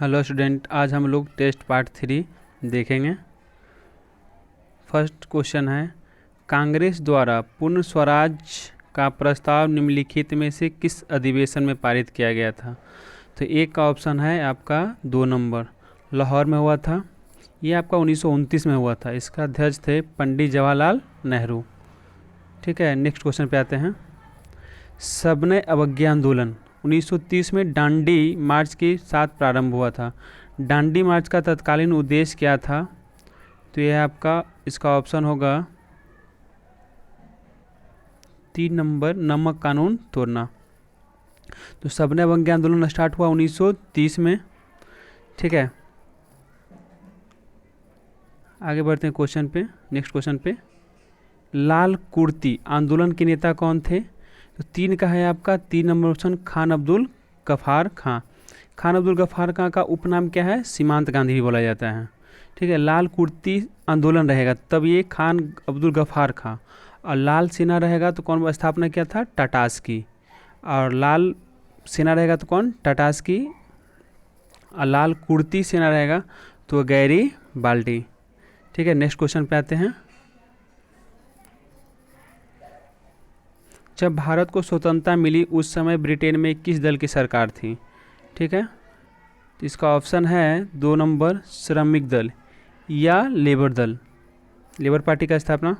Hello student, आज हम लोग टेस्ट पार्ट 3 देखेंगे। फर्स्ट क्वेश्चन है, कांग्रेस द्वारा पूर्ण स्वराज का प्रस्ताव निम्नलिखित में से किस अधिवेशन में पारित किया गया था? तो एक का ऑप्शन है आपका 2 नंबर, लाहौर में हुआ था। ये आपका 1929 में हुआ था। इसका अध्यक्ष थे पंडित जवाहरलाल नेहरू। ठीक है, नेक्स्ट क्वेश्चन पे आते हैं। सबने अवज्ञा आंदोलन 1930 में डांडी मार्च के साथ प्रारंभ हुआ था। डांडी मार्च का तत्कालीन उद्देश्य क्या था? तो यह आपका इसका ऑप्शन होगा 3 नंबर, नमक कानून तोड़ना। तो सबने अवज्ञा आंदोलन स्टार्ट हुआ 1930 में। ठीक है, आगे बढ़ते हैं क्वेश्चन पे। नेक्स्ट क्वेश्चन पे, लाल कुर्ती आंदोलन के नेता कौन थे? तो 3 का है आपका 3 नंबर ऑप्शन, खान अब्दुल गफ्फार खां। खान अब्दुल गफ्फार खां का उपनाम क्या है? सीमांत गांधी भी बोला जाता है। ठीक है, लाल कुर्ती आंदोलन रहेगा तब ये खान अब्दुल गफ्फार खां, और लाल सेना रहेगा तो कौन स्थापना किया था? टाटास्की। और लाल सेना रहेगा तो कौन? टाटास्की। और लाल कुर्ती सेना रहेगा तो गैरी बाल्टी। ठीक है, नेक्स्ट क्वेश्चन पे आते हैं। जब भारत को स्वतंत्रता मिली उस समय ब्रिटेन में किस दल की सरकार थी? ठीक है, तो इसका ऑप्शन है 2 नंबर, श्रमिक दल या लेबर दल, लेबर पार्टी का स्थापना।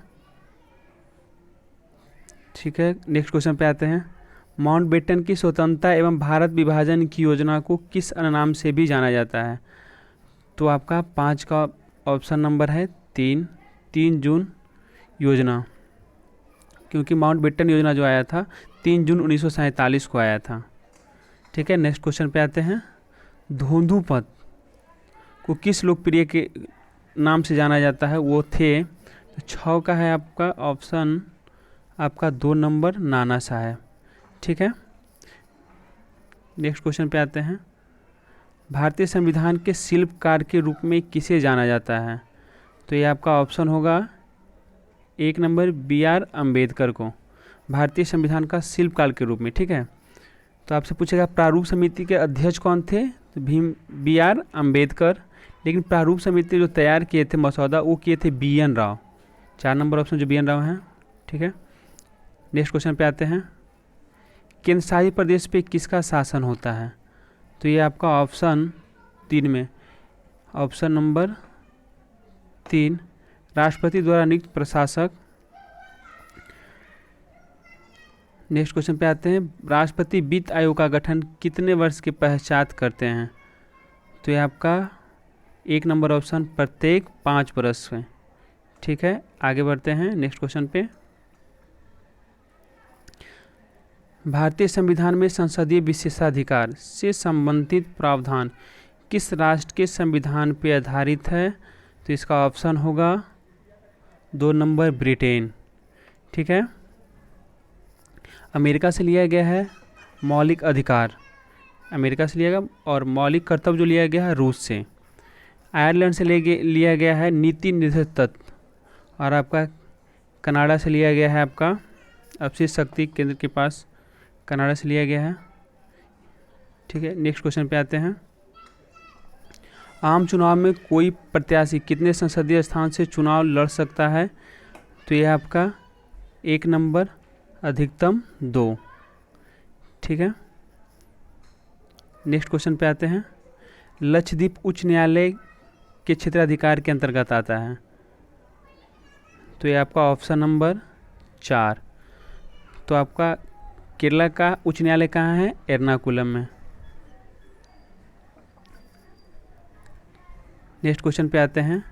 ठीक है, नेक्स्ट क्वेश्चन पे आते हैं। माउंटबेटन की स्वतंत्रता एवं भारत विभाजन की योजना को किस अन्य नाम से भी जाना जाता है? तो आपका 5 का ऑप्शन नंबर है 3 जून योजना, क्योंकि माउंटबेटन योजना जो आया था 3 जून 1947 को आया था। ठीक है, नेक्स्ट क्वेश्चन पे आते हैं। धोंधुपंत को किस लोकप्रिय के नाम से जाना जाता है? वो थे, तो 6 का है आपका ऑप्शन आपका 2 नंबर, नाना साहब। ठीक है, नेक्स्ट क्वेश्चन पे आते हैं। भारतीय संविधान के शिल्पकार के रूप में किसे जाना जाता है? तो ये आपका ऑप्शन होगा 1 नंबर, BR अम्बेडकर को, भारतीय संविधान का शिल्पकार के रूप में। ठीक है, तो आपसे पूछेगा प्रारूप समिति के अध्यक्ष कौन थे? तो BR अम्बेडकर। लेकिन प्रारूप समिति जो तैयार किए थे मसौदा वो किए थे BN राव। 4 नंबर ऑप्शन जो BN राव हैं। ठीक है, नेक्स्ट क्वेश्चन पे आते हैं। केंद्र शासित प्रदेश पे किसका शासन होता है? तो ये आपका ऑप्शन 3 में, ऑप्शन नंबर 3, राष्ट्रपति द्वारा नियुक्त प्रशासक। नेक्स्ट क्वेश्चन पे आते हैं। राष्ट्रपति वित्त आयोग का गठन कितने वर्ष के पश्चात करते हैं? तो ये आपका 1 नंबर ऑप्शन, प्रत्येक 5 वर्ष में। ठीक है, आगे बढ़ते हैं नेक्स्ट क्वेश्चन पे। भारतीय संविधान में संसदीय विशेषाधिकार से संबंधित प्रावधान किस राष्ट्र के संविधान पर आधारित है? तो इसका ऑप्शन होगा 2 नंबर, ब्रिटेन। ठीक है, अमेरिका से लिया गया है मौलिक अधिकार, अमेरिका से लिया गया, और मौलिक कर्तव्य जो लिया गया है रूस से। आयरलैंड से लिया गया है नीति निर्धारित तत्व, और आपका कनाडा से लिया गया है आपका अपशिष्ट शक्ति केंद्र के पास, कनाडा से लिया गया है। ठीक है, नेक्स्ट क्वेश्चन पे आते हैं। आम चुनाव में कोई प्रत्याशी कितने संसदीय स्थान से चुनाव लड़ सकता है? तो यह आपका 1 नंबर, अधिकतम 2। ठीक है, नेक्स्ट क्वेश्चन पे आते हैं। लक्षद्वीप उच्च न्यायालय के क्षेत्राधिकार के अंतर्गत आता है? तो यह आपका ऑप्शन नंबर 4। तो आपका केरला का उच्च न्यायालय कहाँ है? एर्नाकुलम में। नेक्स्ट क्वेश्चन पे आते हैं।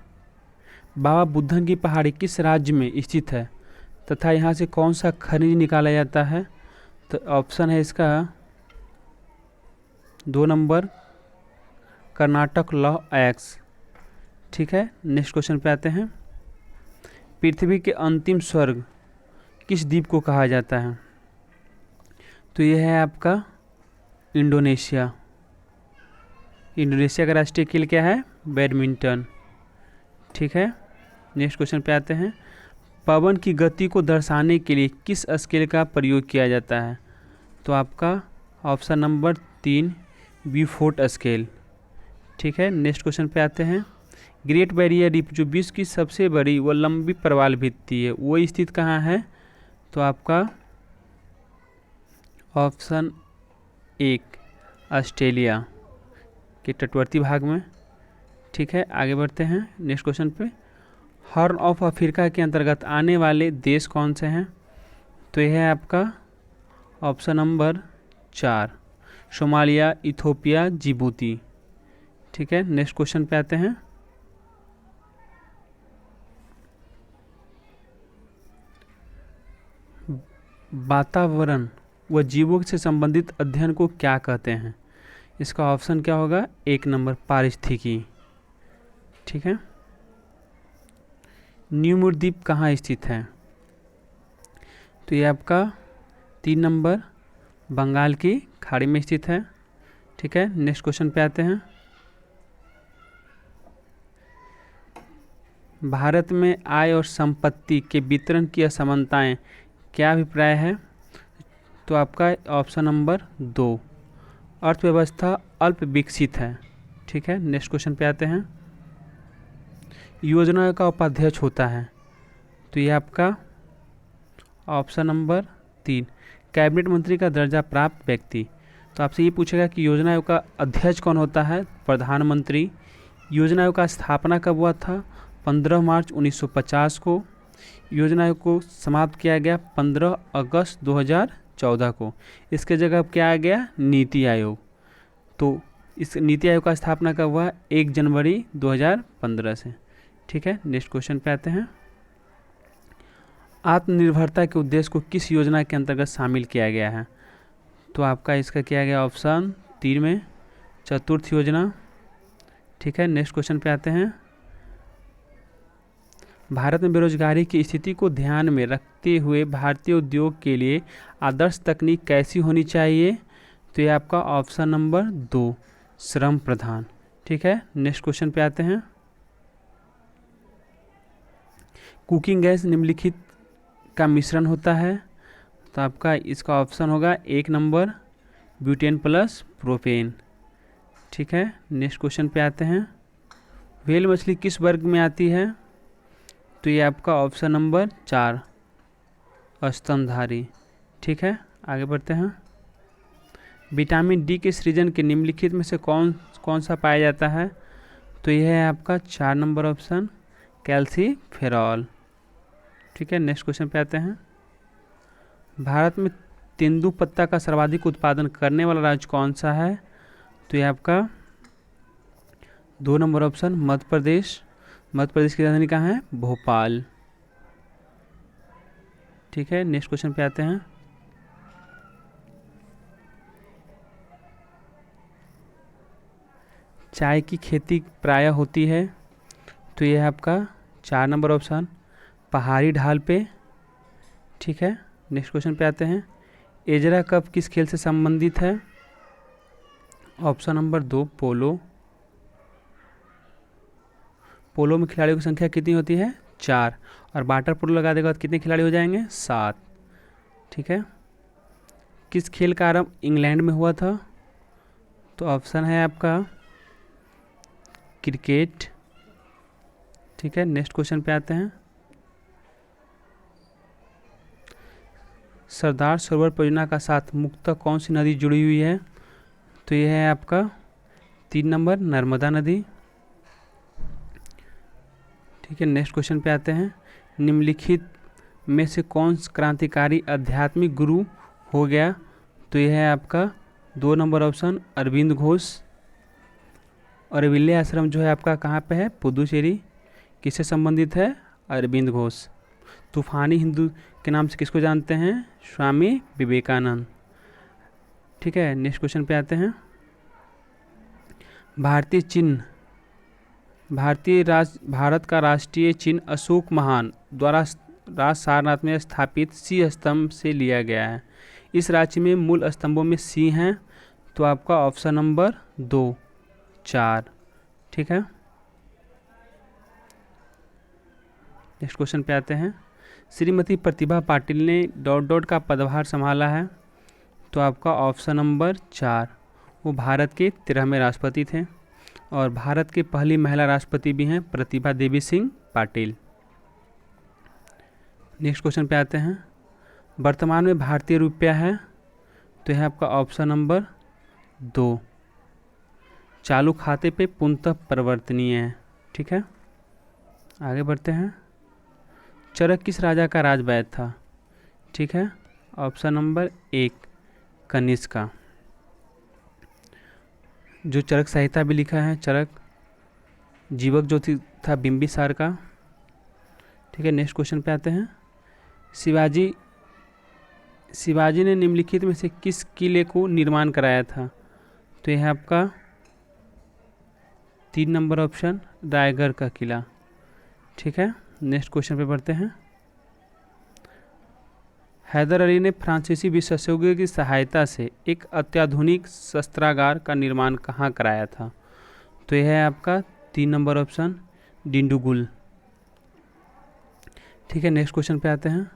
बाबा बुद्धन की पहाड़ी किस राज्य में स्थित है तथा यहाँ से कौन सा खनिज निकाला जाता है? तो ऑप्शन है इसका 2 नंबर, कर्नाटक लॉ एक्स। ठीक है, नेक्स्ट क्वेश्चन पे आते हैं। पृथ्वी के अंतिम स्वर्ग किस द्वीप को कहा जाता है? तो यह है आपका इंडोनेशिया। इंडोनेशिया का राष्ट्रीय खेल क्या है? बैडमिंटन। ठीक है, नेक्स्ट क्वेश्चन पे आते हैं। पवन की गति को दर्शाने के लिए किस स्केल का प्रयोग किया जाता है? तो आपका ऑप्शन नंबर 3, ब्यूफोर्ट स्केल। ठीक है, नेक्स्ट क्वेश्चन पे आते हैं। ग्रेट बैरियर रीफ जो विश्व की सबसे बड़ी व लंबी प्रवाल भित्ति है वो स्थित कहाँ है? तो आपका ऑप्शन 1 ऑस्ट्रेलिया के तटवर्ती भाग में। ठीक है, आगे बढ़ते हैं नेक्स्ट क्वेश्चन पे। हॉर्न ऑफ अफ्रीका के अंतर्गत आने वाले देश कौन से हैं? तो यह है आपका option number 4 Somalia, Ethiopia, Djibouti. ठीक है, नेक्स्ट क्वेश्चन पे आते हैं। वातावरण व जीवों से संबंधित अध्ययन को क्या कहते हैं? इसका ऑप्शन क्या होगा? 1 नंबर पारिस्थितिकी। ठीक है, न्यूमूर द्वीप कहाँ स्थित है? तो ये आपका 3 नंबर बंगाल की खाड़ी में स्थित है। ठीक है, नेक्स्ट क्वेश्चन पे आते हैं। भारत में आय और संपत्ति के वितरण की असमानताएं क्या अभिप्राय है? तो आपका ऑप्शन नंबर 2 अर्थव्यवस्था अल्प विकसित है। ठीक है, नेक्स्ट क्वेश्चन पे आते हैं। योजना का उपाध्यक्ष होता है, तो ये आपका ऑप्शन नंबर 3 कैबिनेट मंत्री का दर्जा प्राप्त व्यक्ति। तो आपसे ये पूछेगा कि योजना आयोग का अध्यक्ष कौन होता है? प्रधानमंत्री। योजना आयोग का स्थापना कब हुआ था? 15 मार्च 1950 को। योजना आयोग को समाप्त किया गया 15 अगस्त 2014 को। इसके जगह अब क्या आ गया? नीति आयोग। तो इस नीति आयोग का स्थापना कब हुआ? 1 जनवरी 2015 से। ठीक है, नेक्स्ट क्वेश्चन पे आते हैं। आत्मनिर्भरता के उद्देश्य को किस योजना के अंतर्गत शामिल किया गया है? तो आपका इसका किया गया ऑप्शन 3 में चतुर्थ योजना। ठीक है, नेक्स्ट क्वेश्चन पे आते हैं। भारत में बेरोजगारी की स्थिति को ध्यान में रखते हुए भारतीय उद्योग के लिए आदर्श तकनीक कैसी होनी चाहिए? तो ये आपका ऑप्शन नंबर 2 श्रम प्रधान। ठीक है, नेक्स्ट क्वेश्चन पे आते हैं। कुकिंग गैस निम्नलिखित का मिश्रण होता है, तो आपका इसका ऑप्शन होगा 1 नंबर ब्यूटेन प्लस प्रोपेन। ठीक है, नेक्स्ट क्वेश्चन पे आते हैं। व्हेल मछली किस वर्ग में आती है? तो ये आपका ऑप्शन नंबर 4 स्तनधारी। ठीक है, आगे बढ़ते हैं। विटामिन डी के सृजन के निम्नलिखित में से कौन सा पाया जाता है? तो यह है आपका 4 नंबर ऑप्शन कैल्सीफेरॉल। ठीक है, नेक्स्ट क्वेश्चन पे आते हैं। भारत में तेंदूपत्ता का सर्वाधिक उत्पादन करने वाला राज्य कौन सा है? तो यह आपका 2 नंबर ऑप्शन मध्य प्रदेश। मध्य प्रदेश की राजधानी कहाँ है? भोपाल। ठीक है, नेक्स्ट क्वेश्चन पे आते हैं। चाय की खेती प्रायः होती है, तो यह है आपका 4 नंबर ऑप्शन पहाड़ी ढाल पे। ठीक है, नेक्स्ट क्वेश्चन पे आते हैं। एजरा कप किस खेल से संबंधित है? ऑप्शन नंबर 2 पोलो। पोलो में खिलाड़ियों की संख्या कितनी होती है? 4, और वाटर पोलो लगा देगा तो कितने खिलाड़ी हो जाएंगे? 7। ठीक है, किस खेल का आरंभ इंग्लैंड में हुआ था? तो ऑप्शन है आपका क्रिकेट। ठीक है, नेक्स्ट क्वेश्चन पे आते हैं। सरदार सरोवर परियोजना का साथ मुख्यतः कौन सी नदी जुड़ी हुई है? तो यह है आपका 3 नंबर नर्मदा नदी। ठीक है, नेक्स्ट क्वेश्चन पे आते हैं। निम्नलिखित में से कौन क्रांतिकारी आध्यात्मिक गुरु हो गया? तो यह है आपका 2 नंबर ऑप्शन अरविंद घोष। अरविल्य आश्रम जो है आपका कहाँ पे है? पुदुचेरी। किससे संबंधित है? अरविंद घोष। तूफानी हिंदू के नाम से किसको जानते हैं? स्वामी विवेकानंद। ठीक है, नेक्स्ट क्वेश्चन पे आते हैं। भारत का राष्ट्रीय चिन्ह अशोक महान द्वारा राज सारनाथ में स्थापित सिंह स्तंभ से लिया गया है। इस राज्य में मूल स्तंभों में सिंह हैं, तो आपका ऑप्शन नंबर 2 4। ठीक है, नेक्स्ट क्वेश्चन पे आते हैं। श्रीमती प्रतिभा पाटिल ने ... का पदभार संभाला है, तो आपका ऑप्शन नंबर 4 वो भारत के 13वें राष्ट्रपति थे। और भारत की पहली महिला राष्ट्रपति भी हैं प्रतिभा देवी सिंह पाटिल। नेक्स्ट क्वेश्चन पे आते हैं। वर्तमान में भारतीय रुपया है, तो यह आपका ऑप्शन नंबर 2 चालू खाते पे पूर्णतः परिवर्तनीय है। ठीक है, आगे बढ़ते हैं। चरक किस राजा का राजवैद्य था? ठीक है, ऑप्शन नंबर 1 कनिष्क का। जो चरक संहिता भी लिखा है, चरक जीवक जो था बिंबिसार का। ठीक है, नेक्स्ट क्वेश्चन पे आते हैं। शिवाजी ने निम्नलिखित में से किस किले को निर्माण कराया था? तो यह आपका 3 नंबर ऑप्शन रायगढ़ का किला। ठीक है, नेक्स्ट क्वेश्चन पे बढ़ते हैं। हैदर अली ने फ्रांसीसी विशेषज्ञों की सहायता से एक अत्याधुनिक शस्त्रागार का निर्माण कहाँ कराया था? तो यह है आपका 3 नंबर ऑप्शन डिंडुगुल। ठीक है, नेक्स्ट क्वेश्चन पे आते हैं।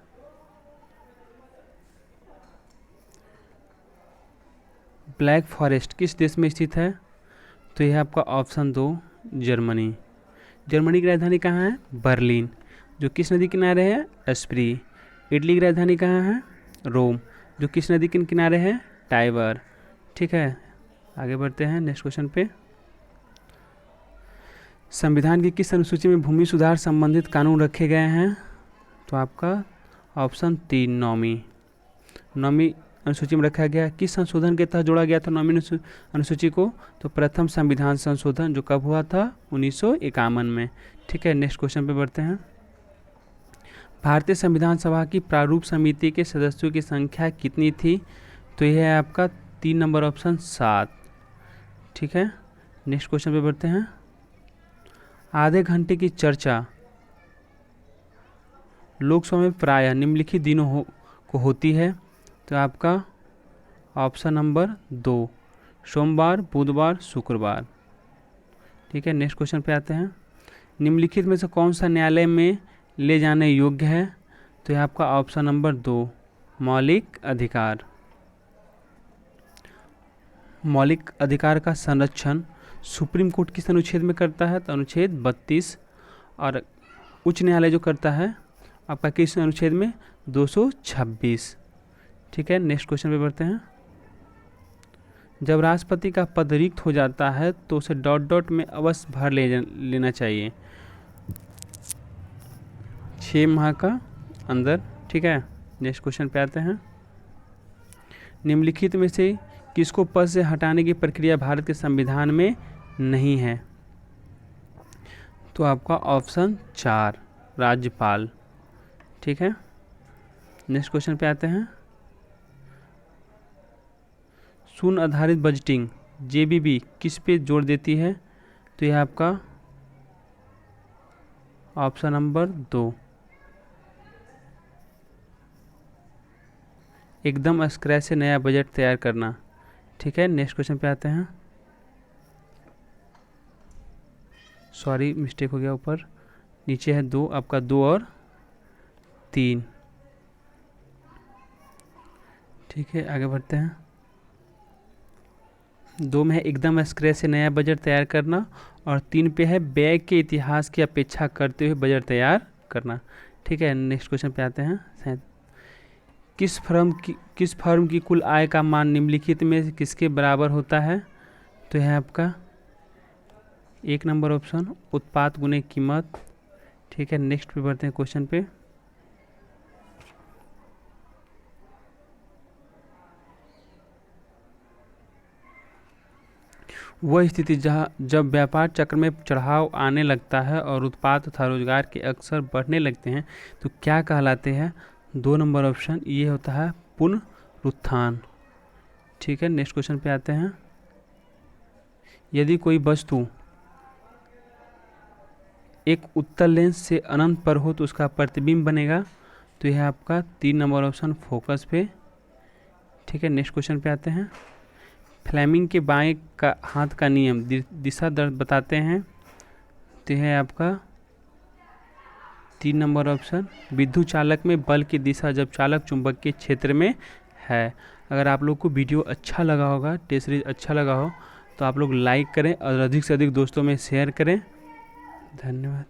ब्लैक फॉरेस्ट किस देश में स्थित है? तो यह आपका ऑप्शन 2 जर्मनी। जर्मनी की राजधानी कहाँ है? बर्लिन। जो किस नदी किनारे है? स्प्री। इटली की राजधानी कहाँ है? रोम। जो किस नदी के किनारे है? टाइबर। ठीक है, आगे बढ़ते हैं नेक्स्ट क्वेश्चन पे। संविधान की किस अनुसूची में भूमि सुधार संबंधित कानून रखे गए हैं? तो आपका ऑप्शन 3 नौवीं अनुसूची में रखा गया। किस संशोधन के तहत जोड़ा गया था नौवीं अनुसूची को? तो प्रथम संविधान संशोधन, जो कब हुआ था? 1951 में। ठीक है, नेक्स्ट क्वेश्चन पे बढ़ते हैं। भारतीय संविधान सभा की प्रारूप समिति के सदस्यों की संख्या कितनी थी? तो यह है आपका 3 नंबर ऑप्शन 7। ठीक है, नेक्स्ट क्वेश्चन पे बढ़ते हैं। आधे घंटे की चर्चा लोकसभा में प्रायः निम्नलिखित दिनों को होती है? तो आपका ऑप्शन नंबर 2 सोमवार, बुधवार, शुक्रवार। ठीक है, नेक्स्ट क्वेश्चन पे आते हैं। निम्नलिखित में से कौन सा न्यायालय में ले जाने योग्य है? तो यह आपका ऑप्शन नंबर 2 मौलिक अधिकार। मौलिक अधिकार का संरक्षण सुप्रीम कोर्ट किस अनुच्छेद में करता है? तो अनुच्छेद 32। और उच्च न्यायालय जो करता है आपका किस अनुच्छेद में? 226। ठीक है, नेक्स्ट क्वेश्चन पे बढ़ते हैं। जब राष्ट्रपति का पद रिक्त हो जाता है तो उसे डॉट डॉट में अवश्य भर लेना चाहिए 6 माह का अंदर। ठीक है, नेक्स्ट क्वेश्चन पे आते हैं। निम्नलिखित में से किसको पद से हटाने की प्रक्रिया भारत के संविधान में नहीं है? तो आपका ऑप्शन 4 राज्यपाल। ठीक है, नेक्स्ट क्वेश्चन पे आते हैं। शून्य आधारित बजटिंग जेबीबी किस पे जोर देती है? तो यह आपका ऑप्शन नंबर 2 एकदम स्क्रैच से नया बजट तैयार करना। ठीक है, नेक्स्ट क्वेश्चन पे आते हैं। सॉरी मिस्टेक हो गया, ऊपर नीचे है 2, आपका 2 और 3। ठीक है, आगे बढ़ते हैं। 2 में है एकदम स्क्रैच से नया बजट तैयार करना और 3 पे है व्यय के इतिहास की अपेक्षा करते हुए बजट तैयार करना। ठीक है, नेक्स्ट क्वेश्चन पे आते हैं। किस फर्म की कुल आय का मान निम्नलिखित में किसके बराबर होता है? तो यह आपका 1 नंबर ऑप्शन उत्पाद गुने कीमत। ठीक है, नेक्स्ट पे बढ़ते हैं क्वेश्चन पे। वह स्थिति जब व्यापार चक्र में चढ़ाव आने लगता है और उत्पाद तथा रोजगार के अवसर बढ़ने लगते हैं तो क्या कहलाते हैं? 2 नंबर ऑप्शन ये होता है पुनरुत्थान। ठीक है, नेक्स्ट क्वेश्चन पे आते हैं। यदि कोई वस्तु एक उत्तल लेंस से अनंत पर हो तो उसका प्रतिबिंब बनेगा? तो यह आपका 3 नंबर ऑप्शन फोकस पे। ठीक है, नेक्स्ट क्वेश्चन पे आते हैं। फ्लेमिंग के बाएं का हाथ का नियम दिशा दर्द बताते हैं? तो यह है आपका 3 नंबर ऑप्शन विद्युत चालक में बल की दिशा जब चालक चुंबक के क्षेत्र में है। अगर आप लोग को वीडियो अच्छा लगा होगा, टेस्ट सीरीज अच्छा लगा हो तो आप लोग लाइक करें और अधिक से अधिक दोस्तों में शेयर करें। धन्यवाद।